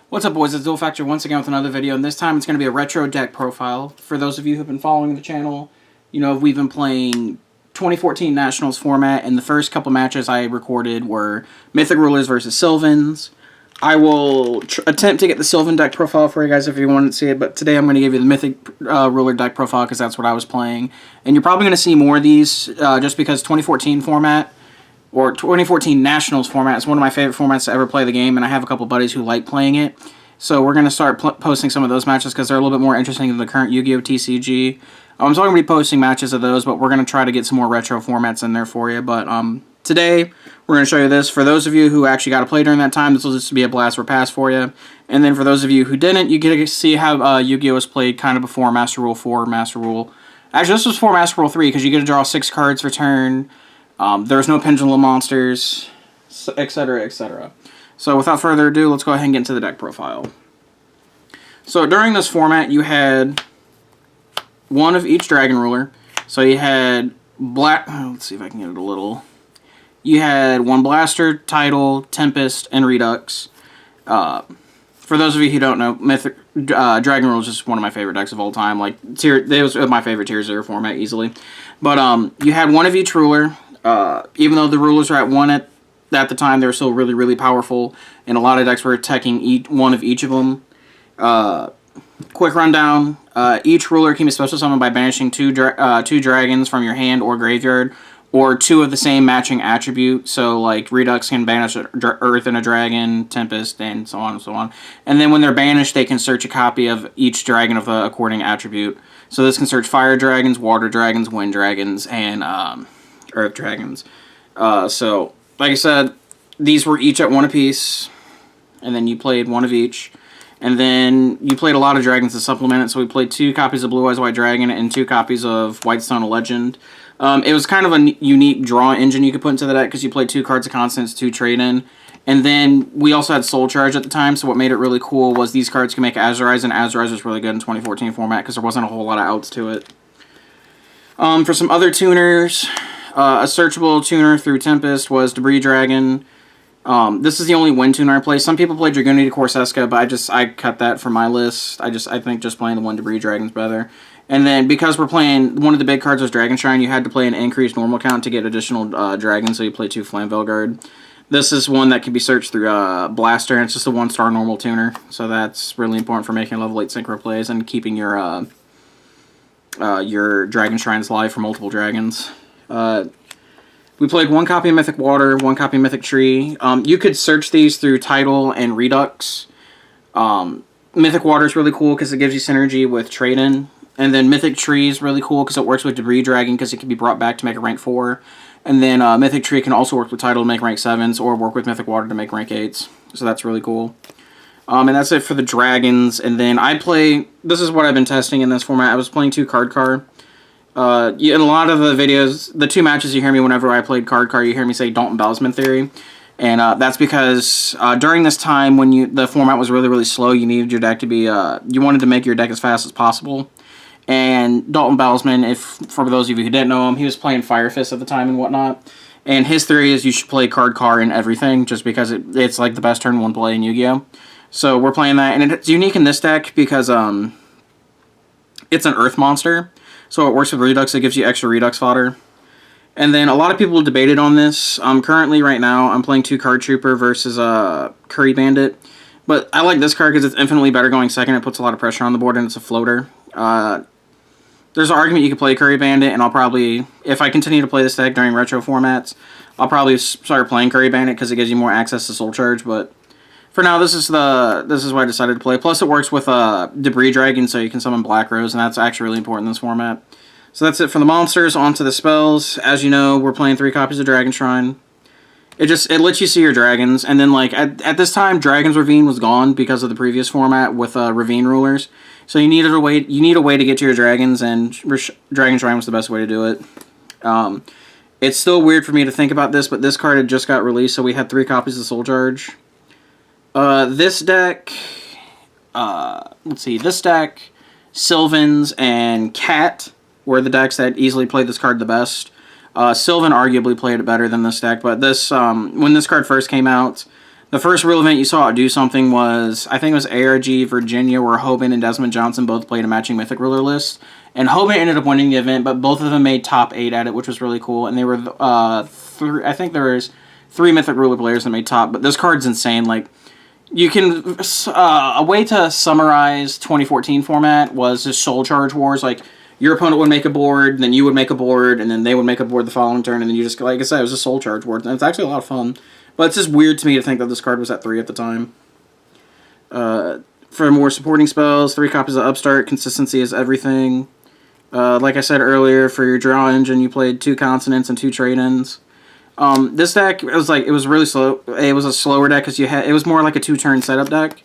What's up, boys? It's Dual Factor once again with another video, and this time it's going to be a retro deck profile. For those of you who have been following the channel, you know we've been playing 2014 Nationals format, and the first couple matches I recorded were Mythic Rulers versus Sylvans. I will attempt to get the Sylvan deck profile for you guys if you want to see it, but today I'm going to give you the Mythic Ruler deck profile because that's what I was playing. And you're probably going to see more of these just because 2014 format, or 2014 Nationals format, is one of my favorite formats to ever play the game, and I have a couple buddies who like playing it. So we're going to start posting some of those matches because they're a little bit more interesting than the current Yu-Gi-Oh! TCG. I'm still going to be posting matches of those, but we're going to try to get some more retro formats in there for you. But today, we're going to show you this. For those of you who actually got to play during that time, this will just be a blast for pass for you. And then for those of you who didn't, you get to see how Yu-Gi-Oh! Was played kind of before Master Rule 4, Master Rule... Actually, this was before Master Rule 3, because you get to draw 6 cards per turn. There's no pendulum monsters, etc., etc. So without further ado, let's go ahead and get into the deck profile. So during this format, you had one of each Dragon Ruler. So you had black... let's see if I can get it a little... You had one Blaster, Tidal, Tempest, and Redux. For those of you who don't know, Mythic Dragon Ruler is just one of my favorite decks of all time. Like, it was my favorite Tier 0 format, easily. But you had one of each ruler. Even though the rulers were at 1 at the time, they were still really, really powerful. And a lot of decks were attacking one of each of them. Quick rundown. Each ruler can be special summoned by banishing two dragons from your hand or graveyard, or 2 of the same matching attribute. So, like, Redux can banish Earth and a Dragon, Tempest, and so on and so on. And then when they're banished, they can search a copy of each dragon of the according attribute. So this can search Fire Dragons, Water Dragons, Wind Dragons, and Earth Dragons. So, like I said, these were each at 1 apiece. And then you played 1 of each. And then you played a lot of dragons to supplement it. So we played 2 copies of Blue Eyes White Dragon and 2 copies of White Stone Legend. It was kind of a unique draw engine you could put into the deck because you played 2 cards of Constants, 2 trade-in. And then we also had Soul Charge at the time, so what made it really cool was these cards can make Azurize, and Azurize was really good in 2014 format because there wasn't a whole lot of outs to it. For some other tuners, a searchable tuner through Tempest was Debris Dragon. This is the only wind tuner I play. Some people play Dragunity Corseska, but I cut that from my list. I think just playing the one Debris Dragon's better. And then, because we're playing, one of the big cards was Dragon Shrine, you had to play an increased normal count to get additional dragons, so you play 2 Flame Veil Guard. This is one that can be searched through Blaster, and it's just a 1-star normal tuner, so that's really important for making level 8 synchro plays and keeping your Dragon Shrines live for multiple dragons. We played 1 copy of Mythic Water, 1 copy of Mythic Tree. You could search these through Tidal and Redux. Mythic Water is really cool because it gives you synergy with Trade-In. And then Mythic Tree is really cool because it works with Debris Dragon because it can be brought back to make a rank 4. And then Mythic Tree can also work with Tidal to make rank 7s, or work with Mythic Water to make rank 8s. So that's really cool. And that's it for the dragons. And then this is what I've been testing in this format. I was playing 2 Card Car. In a lot of the videos, the 2 matches you hear me whenever I played Card Car, you hear me say Don't Embellishment Theory. And that's because during this time when the format was really, really slow, you needed your deck to be, you wanted to make your deck as fast as possible. And Dalton Bowsman, for those of you who didn't know him, he was playing Fire Fist at the time and whatnot. And his theory is you should play Card Car in everything, just because it's like the best turn 1 play in Yu-Gi-Oh! So we're playing that, and it's unique in this deck because it's an Earth monster. So it works with Redux, it gives you extra Redux fodder. And then a lot of people debated on this. Currently, right now, I'm playing 2 Card Trooper versus Curry Bandit. But I like this card because it's infinitely better going second. It puts a lot of pressure on the board, and it's a floater. There's an argument you could play Curry Bandit, and I'll probably, if I continue to play this deck during retro formats, I'll probably start playing Curry Bandit because it gives you more access to Soul Charge. But for now, this is what I decided to play. Plus, it works with Debris Dragon, so you can summon Black Rose, and that's actually really important in this format. So that's it for the monsters. On to the spells. As you know, we're playing 3 copies of Dragon Shrine. It lets you see your dragons, and then like at this time, Dragon's Ravine was gone because of the previous format with Ravine rulers. So you need a way to get to your dragons, and Dragon Shrine was the best way to do it. It's still weird for me to think about this, but this card had just got released, so we had 3 copies of Soul Charge. This deck, this deck, Sylvans and Cat were the decks that easily played this card the best. Sylvan arguably played it better than this deck, but when this card first came out, The first real event you saw it do something was, I think it was ARG Virginia, where Hoban and Desmond Johnson both played a matching Mythic ruler list. And Hoban ended up winning the event, but both of them made top 8 at it, which was really cool. And they were, I think there was 3 Mythic ruler players that made top. But this card's insane. Like, you can, a way to summarize 2014 format was just Soul Charge Wars. Like, your opponent would make a board, then you would make a board, and then they would make a board the following turn, and then you just, like I said, it was a Soul Charge Wars. And it's actually a lot of fun. But it's just weird to me to think that this card was at 3 at the time. For more supporting spells, 3 copies of Upstart. Consistency is everything. Like I said earlier, for your draw engine, you played 2 consonants and 2 trade-ins. This deck, it was really slow. It was a slower deck because it was more like a 2-turn setup deck.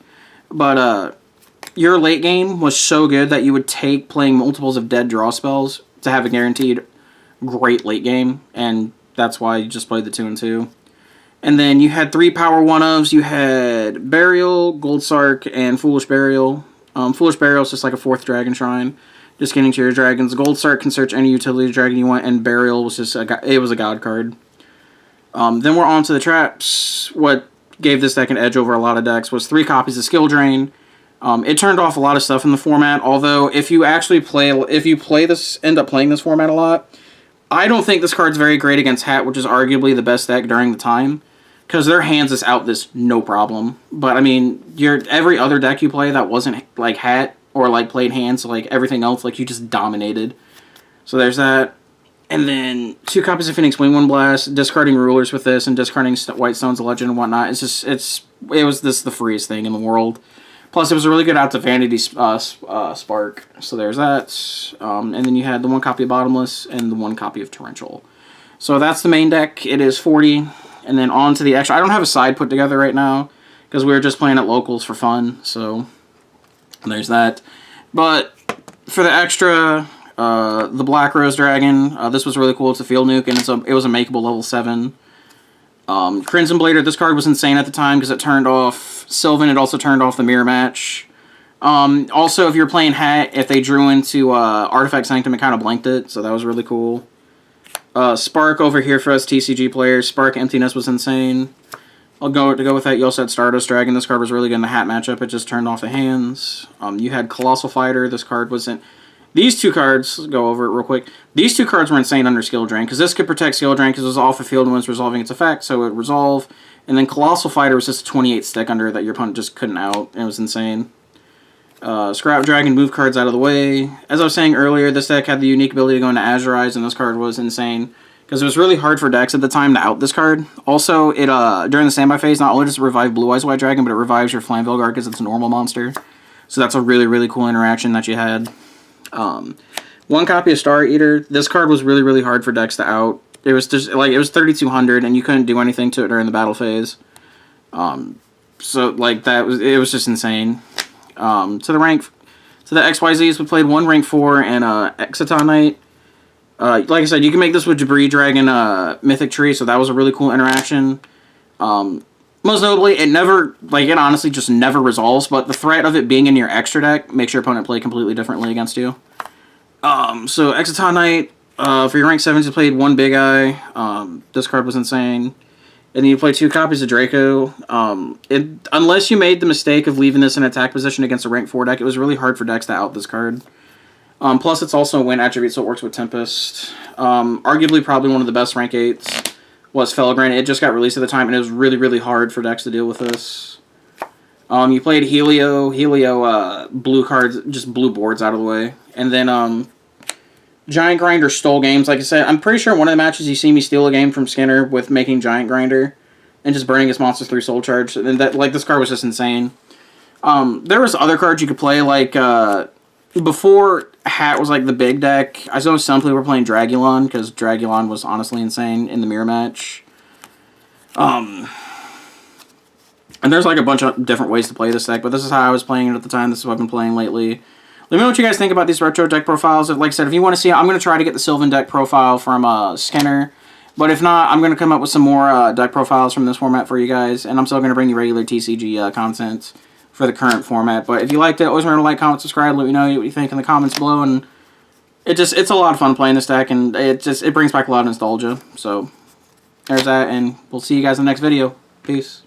But your late game was so good that you would take playing multiples of dead draw spells to have a guaranteed great late game, and that's why you just played the 2 and 2. And then you had 3 power 1-ofs. You had Burial, Gold Sark, and Foolish Burial. Foolish Burial is just like a 4th Dragon Shrine. Just getting to your dragons. Gold Sark can search any utility dragon you want, and Burial was just it was a god card. Then we're on to the traps. What gave this deck an edge over a lot of decks was 3 copies of Skill Drain. It turned off a lot of stuff in the format, although if you end up playing this format a lot, I don't think this card's very great against Hat, which is arguably the best deck during the time. Because their hands is out this no problem. But, I mean, every other deck you play that wasn't, like, Hat or, like, played hands, like, everything else, like, you just dominated. So there's that. And then 2 copies of Phoenix Wing One Blast, discarding Rulers with this, and discarding White Stone's Legend and whatnot. It was the freest thing in the world. Plus, it was a really good out to Vanity Spark. So there's that. And then you had the 1 copy of Bottomless and the 1 copy of Torrential. So that's the main deck. It is 40. And then on to the extra. I don't have a side put together right now because we were just playing at locals for fun. So there's that. But for the extra, the Black Rose Dragon, this was really cool. It's a field nuke, and it was a makeable level 7. Crimson Blader, this card was insane at the time because it turned off Sylvan. It also turned off the Mirror Match. Also, if you're playing Hat, if they drew into Artifact Sanctum, it kind of blanked it, so that was really cool. Spark over here for us TCG players. Spark Emptiness was insane. To go with that, you also had Stardust Dragon. This card was really good in the Hat matchup. It just turned off the hands. You had Colossal Fighter. This card wasn't... These 2 cards, let's go over it real quick. These 2 cards were insane under Skill Drain, because this could protect Skill Drain because it was off the field when it was resolving its effect, so it would resolve. And then Colossal Fighter was just a 28 stick under it that your opponent just couldn't out. It was insane. Scrap Dragon, move cards out of the way. As I was saying earlier, this deck had the unique ability to go into Azurize, and this card was insane. Because it was really hard for decks at the time to out this card. Also, it during the standby phase, not only does it revive Blue Eyes White Dragon, but it revives your Flamvell Guard because it's a normal monster. So that's a really, really cool interaction that you had. 1 copy of Star Eater. This card was really, really hard for decks to out. It was just like it was 3,200, and you couldn't do anything to it during the battle phase. So like it was just insane. To the XYZs, we played 1 rank 4 and Excitonite. Like I said, you can make this with Debris Dragon Mythic Tree, so that was a really cool interaction. Most notably, it honestly just never resolves, but the threat of it being in your extra deck makes your opponent play completely differently against you. So Excitonite, for your rank 7s, you played 1 Big Eye. This card was insane. And then you play 2 copies of Draco. Unless you made the mistake of leaving this in attack position against a rank 4 deck, it was really hard for decks to out this card. Plus, it's also a win attribute, so it works with Tempest. Arguably, probably one of the best rank 8s was Felgrand. It just got released at the time, and it was really, really hard for decks to deal with this. You played Helio. Blue cards, just blue boards out of the way. And then, Giant Grinder stole games. Like I said, I'm pretty sure one of the matches you see me steal a game from Skinner with making Giant Grinder and just burning his monsters through Soul Charge. And this card was just insane. There was other cards you could play, like, before Hat was like the big deck, I know some people were playing Dragulon, because Dragulon was honestly insane in the mirror match. And there's like a bunch of different ways to play this deck, but this is how I was playing it at the time. This is what I've been playing lately. Let me know what you guys think about these retro deck profiles. Like I said, if you want to see it, I'm going to try to get the Sylvan deck profile from Skinner. But if not, I'm going to come up with some more deck profiles from this format for you guys. And I'm still going to bring you regular TCG content for the current format. But if you liked it, always remember to like, comment, subscribe, let me know what you think in the comments below. And it's a lot of fun playing this deck, and it brings back a lot of nostalgia. So there's that, and we'll see you guys in the next video. Peace.